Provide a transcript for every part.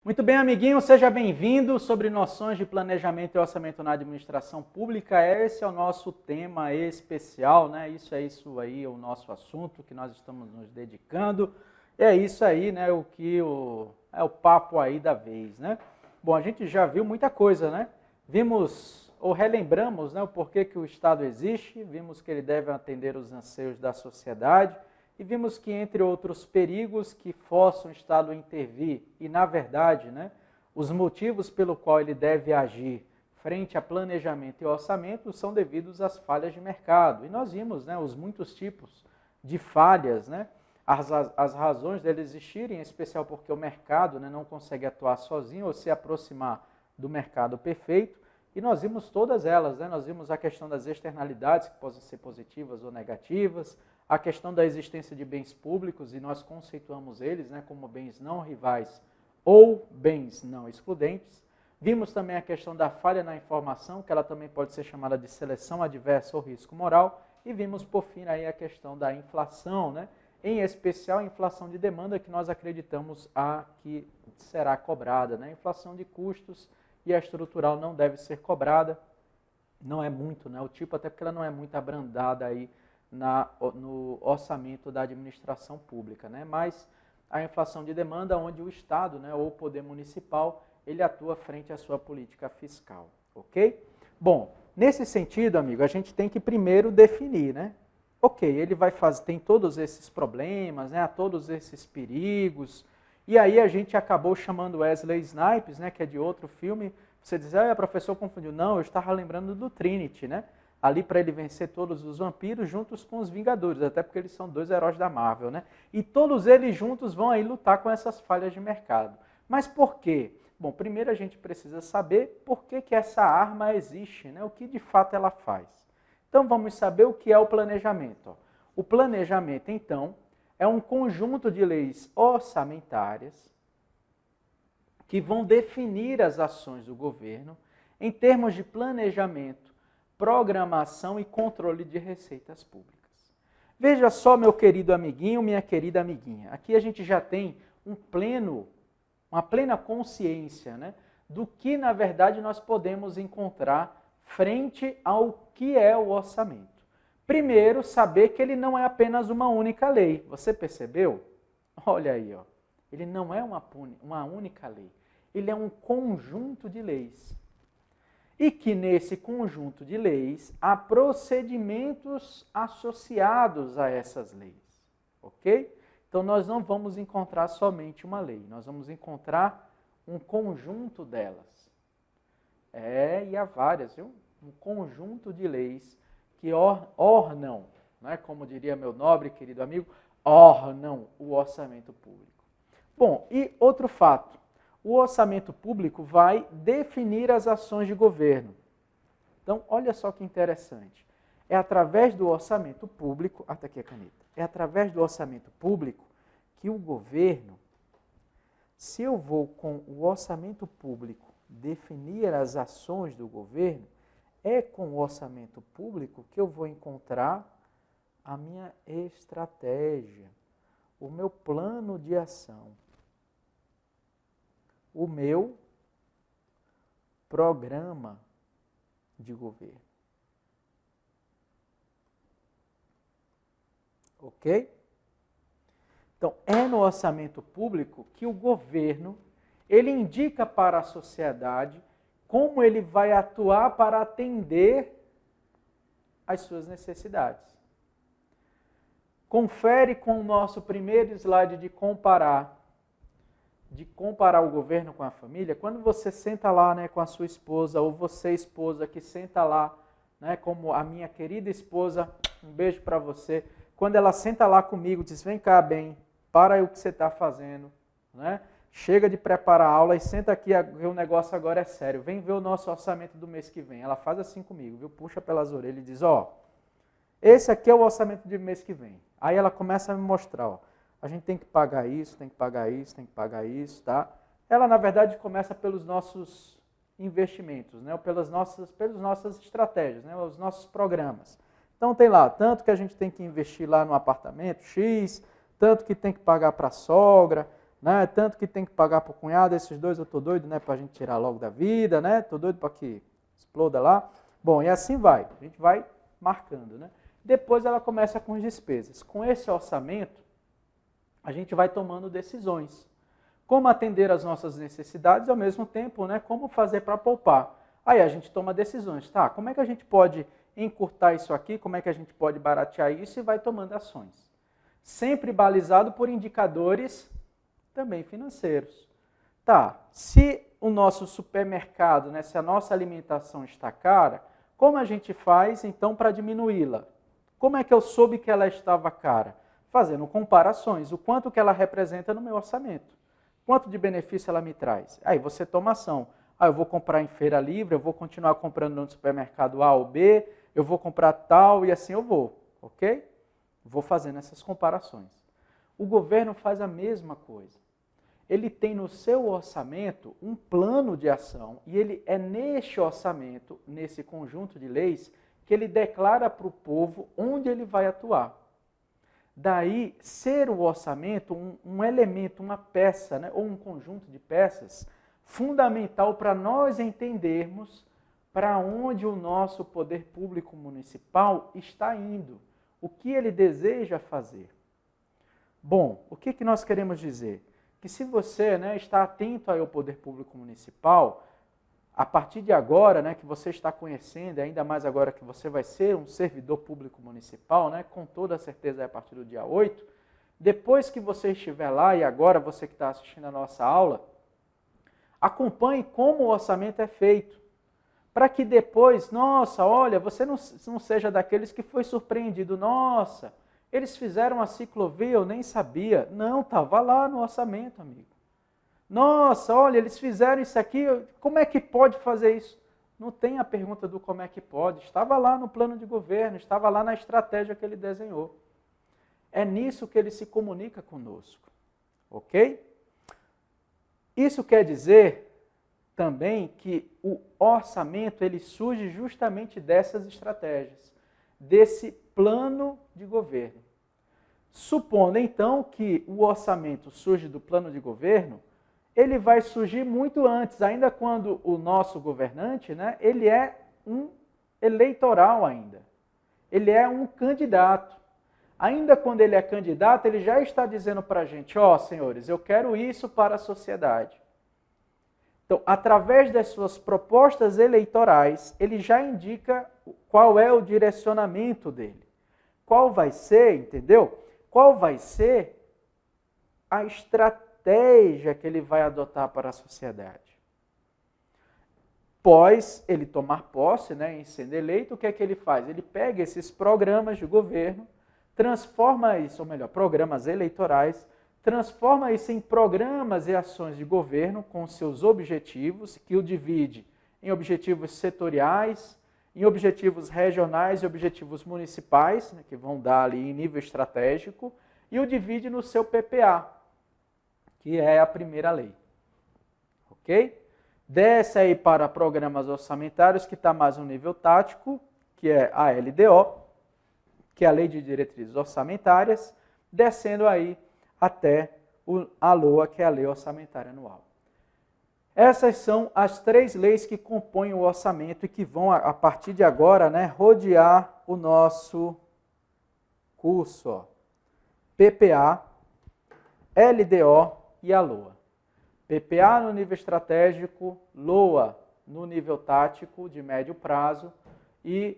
Muito bem, amiguinho, seja bem-vindo sobre noções de planejamento e orçamento na administração pública. Esse é o nosso tema especial, né? Isso aí, é o nosso assunto que nós estamos nos dedicando. É isso aí, né? É o papo aí da vez, né? Bom, a gente já viu muita coisa, né? Vimos ou relembramos, né, o porquê que o Estado existe, vimos que ele deve atender os anseios da sociedade. E vimos que, entre outros perigos que forçam o Estado a intervir, e, na verdade, né, os motivos pelo qual ele deve agir frente a planejamento e orçamento são devidos às falhas de mercado. E nós vimos, né, os muitos tipos de falhas, né, as razões deles existirem, em especial porque o mercado, né, não consegue atuar sozinho ou se aproximar do mercado perfeito. E nós vimos todas elas, né? Nós vimos a questão das externalidades, que podem ser positivas ou negativas, a questão da existência de bens públicos, e nós conceituamos eles, né, como bens não rivais ou bens não excludentes. Vimos também a questão da falha na informação, que ela também pode ser chamada de seleção adversa ou risco moral. E vimos, por fim, aí a questão da inflação, né? Em especial a inflação de demanda, que nós acreditamos que será cobrada, né? A inflação de custos e a estrutural não deve ser cobrada, não é muito, né? O tipo, até porque ela não é muito abrandada aí no orçamento da administração pública, né? Mas a inflação de demanda, onde o Estado, né, ou o poder municipal, ele atua frente à sua política fiscal, ok? Bom, nesse sentido, amigo, a gente tem que primeiro definir, né? Ok, ele tem todos esses problemas, né, todos esses perigos, e aí a gente acabou chamando Wesley Snipes, né, que é de outro filme. Você diz, professor, confundiu. Não, eu estava lembrando do Trinity, né? Ali para ele vencer todos os vampiros juntos com os Vingadores, até porque eles são dois heróis da Marvel, né? E todos eles juntos vão aí lutar com essas falhas de mercado. Mas por quê? Bom, primeiro a gente precisa saber por que essa arma existe, né? O que de fato ela faz. Então vamos saber o que é o planejamento. O planejamento, então, é um conjunto de leis orçamentárias que vão definir as ações do governo em termos de planejamento, programação e controle de receitas públicas. Veja só, meu querido amiguinho, minha querida amiguinha, aqui a gente já tem uma plena consciência, né, do que, na verdade, nós podemos encontrar frente ao que é o orçamento. Primeiro, saber que ele não é apenas uma única lei. Você percebeu? Olha aí, ó. Ele não é uma única lei. Ele é um conjunto de leis. E que nesse conjunto de leis há procedimentos associados a essas leis, ok? Então nós não vamos encontrar somente uma lei, nós vamos encontrar um conjunto delas. E há várias, viu? Um conjunto de leis que ornam, né? Como diria meu nobre querido amigo, ornam o orçamento público. Bom, e outro fato. O orçamento público vai definir as ações de governo. Então, olha só que interessante. É através do orçamento público, até aqui a caneta, é através do orçamento público que o governo, se eu vou com o orçamento público definir as ações do governo, é com o orçamento público que eu vou encontrar a minha estratégia, o meu plano de ação, o meu programa de governo. Ok? Então, é no orçamento público que o governo, ele indica para a sociedade como ele vai atuar para atender às suas necessidades. Confere com o nosso primeiro slide de comparar o governo com a família. Quando você senta lá, né, com a sua esposa, ou você, esposa, que senta lá, né, como a minha querida esposa, um beijo para você, quando ela senta lá comigo, diz, vem cá, bem, para aí o que você está fazendo, né? Chega de preparar a aula e senta aqui, o negócio agora é sério, vem ver o nosso orçamento do mês que vem. Ela faz assim comigo, viu? Puxa pelas orelhas e diz, esse aqui é o orçamento do mês que vem. Aí ela começa a me mostrar, a gente tem que pagar isso, tem que pagar isso, tem que pagar isso, tá? Ela, na verdade, começa pelos nossos investimentos, né? Pelas nossas estratégias, né? Os nossos programas. Então, tem lá, tanto que a gente tem que investir lá no apartamento X, tanto que tem que pagar para a sogra, né? Tanto que tem que pagar para o cunhado, esses dois eu tô doido, né? Para a gente tirar logo da vida, né? Tô doido para que exploda lá. Bom, e assim vai. A gente vai marcando, né? Depois ela começa com as despesas. Com esse orçamento, a gente vai tomando decisões. Como atender às nossas necessidades e, ao mesmo tempo, né, como fazer para poupar. Aí a gente toma decisões. Tá, como é que a gente pode encurtar isso aqui? Como é que a gente pode baratear isso? E vai tomando ações. Sempre balizado por indicadores também financeiros. Tá, se o nosso supermercado, né, se a nossa alimentação está cara, como a gente faz, então, para diminuí-la? Como é que eu soube que ela estava cara? Fazendo comparações. O quanto que ela representa no meu orçamento. Quanto de benefício ela me traz? Aí você toma ação. Eu vou comprar em feira livre, eu vou continuar comprando no supermercado A ou B, eu vou comprar tal e assim eu vou, ok? Vou fazendo essas comparações. O governo faz a mesma coisa. Ele tem no seu orçamento um plano de ação e ele é neste orçamento, nesse conjunto de leis, que ele declara para o povo onde ele vai atuar. Daí, ser o orçamento um elemento, uma peça, né, ou um conjunto de peças, fundamental para nós entendermos para onde o nosso poder público municipal está indo, o que ele deseja fazer. Bom, o que nós queremos dizer? Que se você, né, está atento ao poder público municipal, a partir de agora, né, que você está conhecendo, ainda mais agora que você vai ser um servidor público municipal, né, com toda certeza a partir do dia 8, depois que você estiver lá, e agora você que está assistindo a nossa aula, acompanhe como o orçamento é feito, para que depois, nossa, olha, você não seja daqueles que foi surpreendido, nossa, eles fizeram a ciclovia, eu nem sabia. Não, estava lá no orçamento, amigo. Nossa, olha, eles fizeram isso aqui, como é que pode fazer isso? Não tem a pergunta do como é que pode, estava lá no plano de governo, estava lá na estratégia que ele desenhou. É nisso que ele se comunica conosco, ok? Isso quer dizer também que o orçamento ele surge justamente dessas estratégias, desse plano de governo. Supondo então que o orçamento surge do plano de governo, ele vai surgir muito antes, ainda quando o nosso governante, né, ele é um eleitoral ainda. Ele é um candidato. Ainda quando ele é candidato, ele já está dizendo para a gente, senhores, eu quero isso para a sociedade. Então, através das suas propostas eleitorais, ele já indica qual é o direcionamento dele. Qual vai ser, entendeu? Qual vai ser a estratégia que ele vai adotar para a sociedade. Após ele tomar posse, né, em sendo eleito, o que é que ele faz? Ele pega esses programas de governo, transforma isso, ou melhor, programas eleitorais, transforma isso em programas e ações de governo com seus objetivos, que o divide em objetivos setoriais, em objetivos regionais e objetivos municipais, né, que vão dar ali em nível estratégico, e o divide no seu PPA, que é a primeira lei. Ok? Desce aí para programas orçamentários, que está mais no nível tático, que é a LDO, que é a Lei de Diretrizes Orçamentárias, descendo aí até a LOA, que é a Lei Orçamentária Anual. Essas são as 3 leis que compõem o orçamento e que vão, a partir de agora, né, rodear o nosso curso. Ó. PPA, LDO e a LOA. PPA no nível estratégico, LOA no nível tático de médio prazo e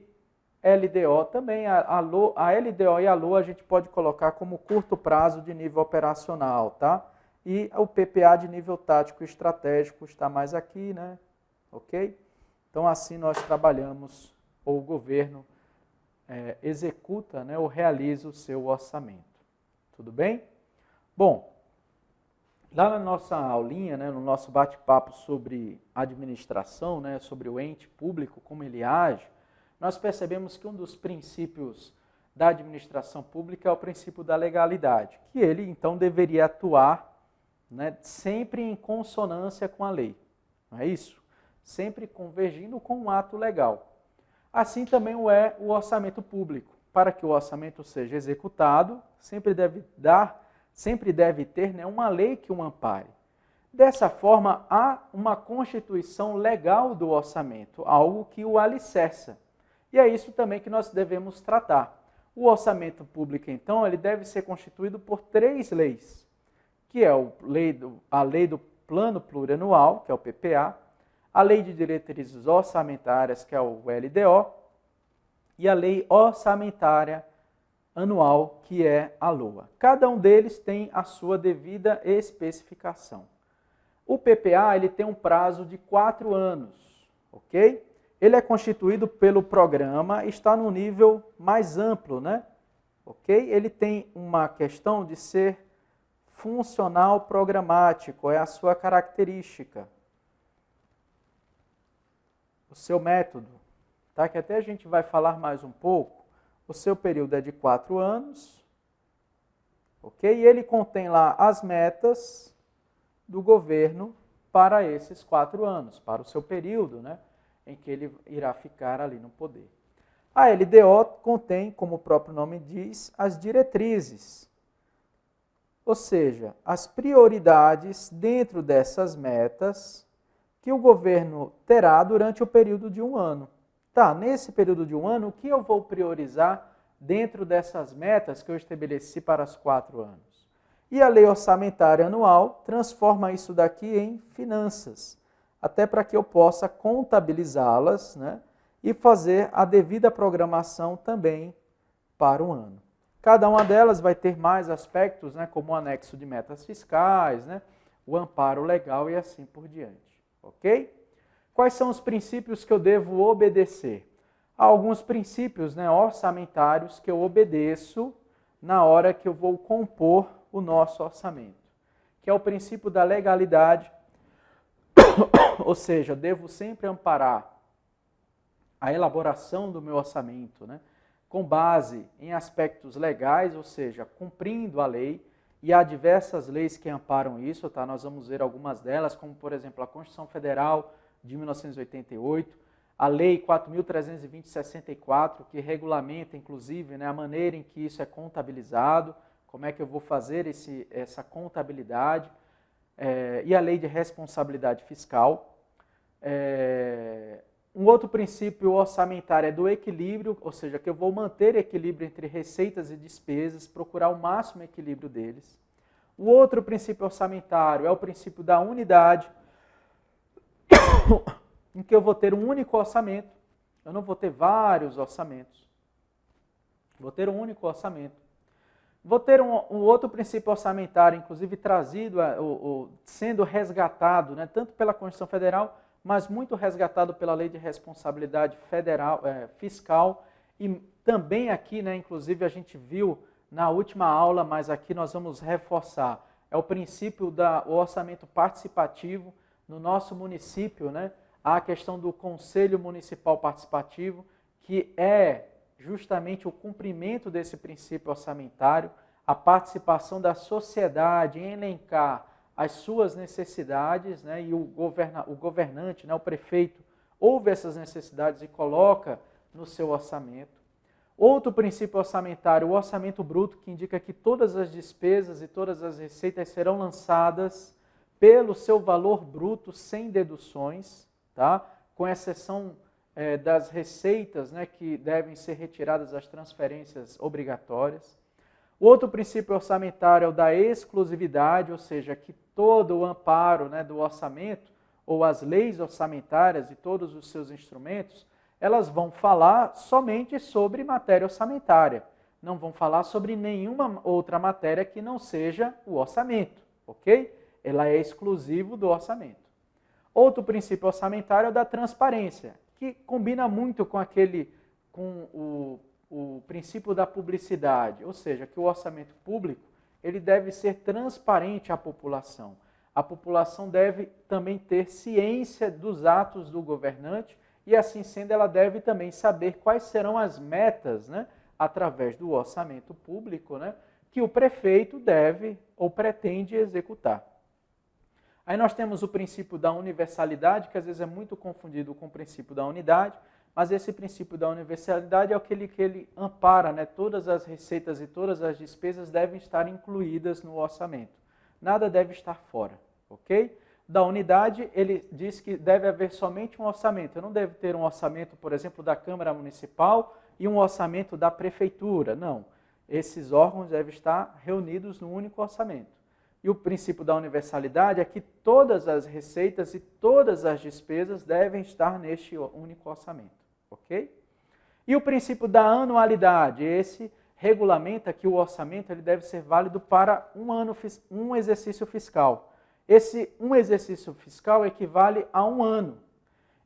LDO também. A LDO e a LOA a gente pode colocar como curto prazo de nível operacional, tá? E o PPA de nível tático e estratégico está mais aqui, né? Ok? Então assim nós trabalhamos, ou o governo executa, né, ou realiza o seu orçamento. Tudo bem? Bom, lá na nossa aulinha, né, no nosso bate-papo sobre administração, né, sobre o ente público, como ele age, nós percebemos que um dos princípios da administração pública é o princípio da legalidade, que ele então deveria atuar, né, sempre em consonância com a lei, não é isso? Sempre convergindo com um ato legal. Assim também é o orçamento público. Para que o orçamento seja executado, sempre deve dar sempre deve ter, né, uma lei que o ampare. Dessa forma, há uma constituição legal do orçamento, algo que o alicerça. E é isso também que nós devemos tratar. O orçamento público, então, ele deve ser constituído por 3 leis, que é a lei do Plano Plurianual, que é o PPA, a Lei de Diretrizes Orçamentárias, que é o LDO, e a Lei Orçamentária Anual, que é a LOA. Cada um deles tem a sua devida especificação. O PPA ele tem um prazo de 4 anos, ok? Ele é constituído pelo programa, está no nível mais amplo, né? Ok? Ele tem uma questão de ser funcional programático, é a sua característica. O seu método, tá? Que até a gente vai falar mais um pouco. O seu período é de 4 anos, ok? E ele contém lá as metas do governo para esses 4 anos, para o seu período, né, em que ele irá ficar ali no poder. A LDO contém, como o próprio nome diz, as diretrizes, ou seja, as prioridades dentro dessas metas que o governo terá durante o período de 1 ano. Tá, nesse período de 1 ano, o que eu vou priorizar dentro dessas metas que eu estabeleci para os 4 anos? E a lei orçamentária anual transforma isso daqui em finanças, até para que eu possa contabilizá-las, né, e fazer a devida programação também para o ano. Cada uma delas vai ter mais aspectos, né, como o anexo de metas fiscais, né, o amparo legal e assim por diante. Ok? Quais são os princípios que eu devo obedecer? Há alguns princípios, né, orçamentários que eu obedeço na hora que eu vou compor o nosso orçamento, que é o princípio da legalidade, ou seja, devo sempre amparar a elaboração do meu orçamento, né, com base em aspectos legais, ou seja, cumprindo a lei, e há diversas leis que amparam isso, tá? Nós vamos ver algumas delas, como por exemplo a Constituição Federal de 1988, a Lei 4.320/64, que regulamenta inclusive, né, a maneira em que isso é contabilizado, como é que eu vou fazer essa contabilidade, e a lei de responsabilidade fiscal. Um outro princípio orçamentário é do equilíbrio, ou seja, que eu vou manter equilíbrio entre receitas e despesas, procurar o máximo equilíbrio deles. O outro princípio orçamentário é o princípio da unidade, em que eu vou ter um único orçamento, eu não vou ter vários orçamentos, vou ter um único orçamento. Vou ter um outro princípio orçamentário, inclusive trazido, sendo resgatado, né, tanto pela Constituição Federal, mas muito resgatado pela Lei de Responsabilidade Fiscal, e também aqui, né, inclusive a gente viu na última aula, mas aqui nós vamos reforçar, é o princípio do orçamento participativo no nosso município, né, a questão do Conselho Municipal Participativo, que é justamente o cumprimento desse princípio orçamentário, a participação da sociedade em elencar as suas necessidades, né, e o governante, né, o prefeito, ouve essas necessidades e coloca no seu orçamento. Outro princípio orçamentário, o orçamento bruto, que indica que todas as despesas e todas as receitas serão lançadas pelo seu valor bruto, sem deduções, tá? Com exceção das receitas, né, que devem ser retiradas das transferências obrigatórias. O outro princípio orçamentário é o da exclusividade, ou seja, que todo o amparo, né, do orçamento, ou as leis orçamentárias e todos os seus instrumentos, elas vão falar somente sobre matéria orçamentária, não vão falar sobre nenhuma outra matéria que não seja o orçamento, ok? Ela é exclusivo do orçamento. Outro princípio orçamentário é o da transparência, que combina muito com o princípio da publicidade, ou seja, que o orçamento público ele deve ser transparente à população. A população deve também ter ciência dos atos do governante e, assim sendo, ela deve também saber quais serão as metas, né, através do orçamento público, né, que o prefeito deve ou pretende executar. Aí nós temos o princípio da universalidade, que às vezes é muito confundido com o princípio da unidade, Mas esse princípio da universalidade é o que ele ampara, né? Todas as receitas e todas as despesas devem estar incluídas no orçamento. Nada deve estar fora, ok? Da unidade, ele diz que deve haver somente um orçamento. Eu não devo ter um orçamento, por exemplo, da Câmara Municipal e um orçamento da Prefeitura. Não. Esses órgãos devem estar reunidos num único orçamento. E o princípio da universalidade é que todas as receitas e todas as despesas devem estar neste único orçamento, ok? E o princípio da anualidade, esse regulamenta que o orçamento ele deve ser válido para um exercício fiscal. Esse um exercício fiscal equivale a um ano.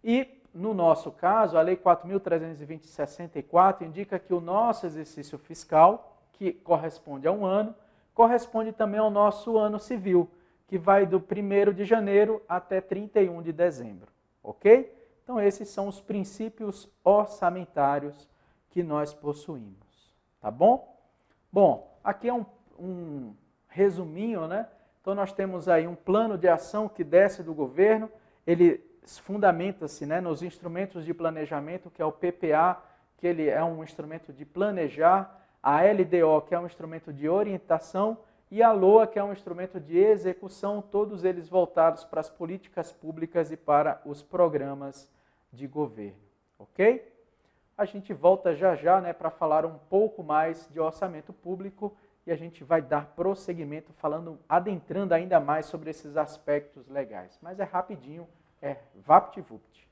E, no nosso caso, a Lei 4.320/64 indica que o nosso exercício fiscal, que corresponde a um ano, corresponde também ao nosso ano civil, que vai do 1º de janeiro até 31 de dezembro, ok? Então, esses são os princípios orçamentários que nós possuímos, tá bom? Bom, aqui é um resuminho, né? Então, nós temos aí um plano de ação que desce do governo, ele fundamenta-se, né, nos instrumentos de planejamento, que é o PPA, que ele é um instrumento de planejar, a LDO, que é um instrumento de orientação, e a LOA, que é um instrumento de execução, todos eles voltados para as políticas públicas e para os programas de governo, ok? A gente volta já já, né, para falar um pouco mais de orçamento público e a gente vai dar prosseguimento adentrando ainda mais sobre esses aspectos legais. Mas é rapidinho, é vapt-vupt.